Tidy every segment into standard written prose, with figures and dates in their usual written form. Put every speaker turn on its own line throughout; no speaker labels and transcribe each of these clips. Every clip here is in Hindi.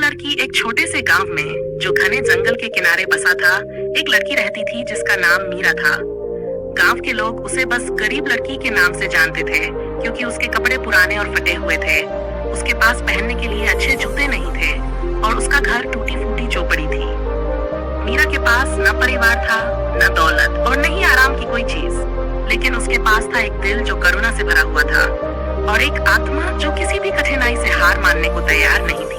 लड़की एक छोटे से गांव में जो घने जंगल के किनारे बसा था, एक लड़की रहती थी जिसका नाम मीरा था। गांव के लोग उसे बस गरीब लड़की के नाम से जानते थे, क्योंकि उसके कपड़े पुराने और फटे हुए थे, उसके पास पहनने के लिए अच्छे जूते नहीं थे और उसका घर टूटी फूटी झोपड़ी थी। मीरा के पास न परिवार था, न दौलत और न ही आराम की कोई चीज, लेकिन उसके पास था एक दिल जो करुणा से भरा हुआ था और एक आत्मा जो किसी भी कठिनाई से हार मानने को तैयार नहीं थी।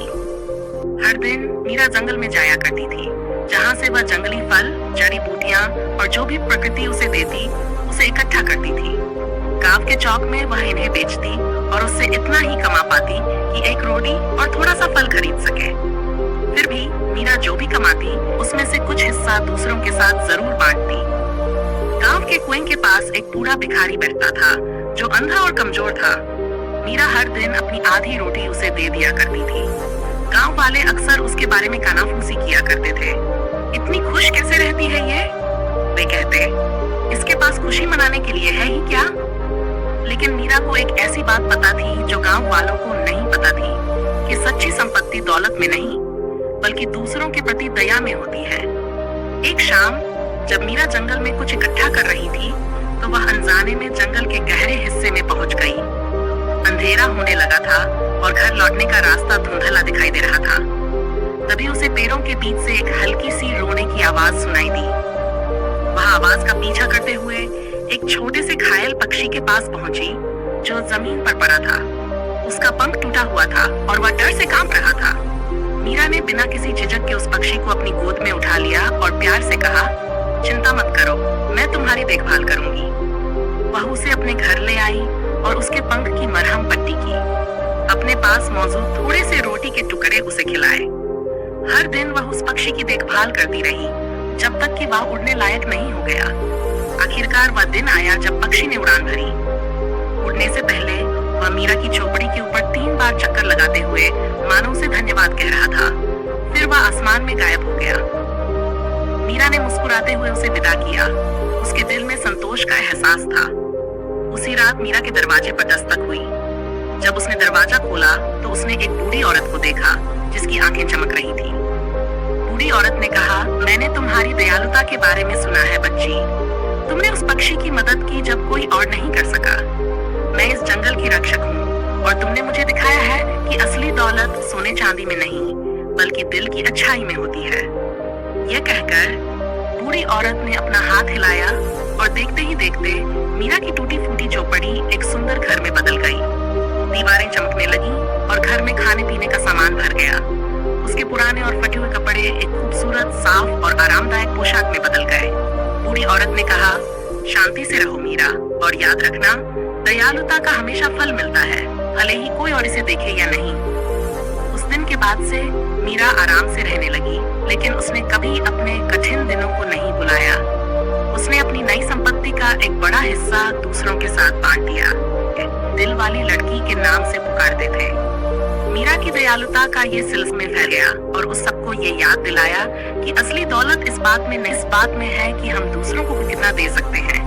हर दिन मीरा जंगल में जाया करती थी, जहाँ से वह जंगली फल, जड़ी बूटियां और जो भी प्रकृति उसे देती, उसे इकट्ठा करती थी। गांव के चौक में वह इन्हें बेचती और उससे इतना ही कमा पाती कि एक रोटी और थोड़ा सा फल खरीद सके। फिर भी मीरा जो भी कमाती, उसमें से कुछ हिस्सा दूसरों के साथ जरूर बांटती। गांव के कुएं के पास एक बूढ़ा भिखारी बैठता था जो अंधा और कमजोर था। मीरा हर दिन अपनी आधी रोटी उसे दे दिया करती थी। गांव वाले अक्सर उसके बारे में कानाफूसी किया करते थे। इतनी खुश कैसे रहती है ये? वे कहते, इसके पास खुशी मनाने के लिए है ही क्या? लेकिन मीरा को एक ऐसी बात पता थी जो गांव वालों को नहीं पता थी, कि सच्ची संपत्ति दौलत में नहीं, बल्कि दूसरों के प्रति दया में होती है। एक शाम जब मीरा जंगल में कुछ इकट्ठा कर रही थी, तो वह अनजाने में जंगल के गहरे हिस्से में पहुंच गई। अंधेरा होने लगा था और घर लौटने का रास्ता धुंधला दिखाई दे रहा था। तभी उसे पेड़ों के बीच से एक हल्की सी रोने की आवाज सुनाई दी। वह आवाज का पीछा करते हुए एक छोटे से घायल पक्षी के पास पहुंची, जो जमीन पर पड़ा था। उसका पंख टूटा हुआ था और वह डर से कांप रहा था। मीरा ने बिना किसी झिझक के उस पक्षी को अपनी गोद में उठा लिया और प्यार से कहा, चिंता मत करो, मैं तुम्हारी देखभाल करूंगी। वह उसे अपने घर ले आई और उसके पंख की मरहम पट्टी की। अपने पास मौजूद थोड़े से रोटी के टुकड़े उसे खिलाए। हर दिन वह उस पक्षी की देखभाल करती रही, जब तक कि वह उड़ने लायक नहीं हो गया। आखिरकार वह दिन आया जब पक्षी ने उड़ान भरी। उड़ने से पहले वह मीरा की झोपड़ी के ऊपर 3 बार चक्कर लगाते हुए मानो उसे धन्यवाद कह रहा था। फिर वह आसमान में गायब हो गया। मीरा ने मुस्कुराते हुए उसे विदा किया। उसके दिल में संतोष का एहसास था। उसी रात मीरा के दरवाजे पर दस्तक हुई। जब उसने दरवाजा खोला तो उसने एक बूढ़ी औरत को देखा, जिसकी आंखें चमक रही थी। बूढ़ी औरत ने कहा, मैंने तुम्हारी दयालुता के बारे में सुना है बच्ची। तुमने उस पक्षी की मदद की जब कोई और नहीं कर सका। मैं इस जंगल की रक्षक हूँ और तुमने मुझे दिखाया है कि असली दौलत सोने चांदी में नहीं, बल्कि दिल की अच्छाई में होती है। यह कहकर बूढ़ी औरत ने अपना हाथ हिलाया और देखते ही देखते मीरा की टूटी फूटी झोपड़ी एक सुंदर घर में बदल गई। दीवारें चमकने लगी और घर में खाने पीने का सामान भर गया। उसके पुराने और फटे हुए कपड़े एक खूबसूरत, साफ और आरामदायक पोशाक में बदल गए। बूढ़ी औरत ने कहा, शांति से रहो मीरा, और याद रखना, दयालुता का हमेशा फल मिलता है, भले ही कोई और इसे देखे या नहीं। उस दिन के बाद से मीरा आराम से रहने लगी, लेकिन उसने कभी अपने कठिन दिनों को नहीं भुलाया। उसने अपनी नई संपत्ति का एक बड़ा हिस्सा दूसरों के साथ बांट दिया। दिल वाली लड़की के नाम से पुकारते थे। मीरा की दयालुता का ये सिलसिला में फैल गया और उस सबको ये याद दिलाया कि असली दौलत इस बात में है कि हम दूसरों को कितना दे सकते हैं।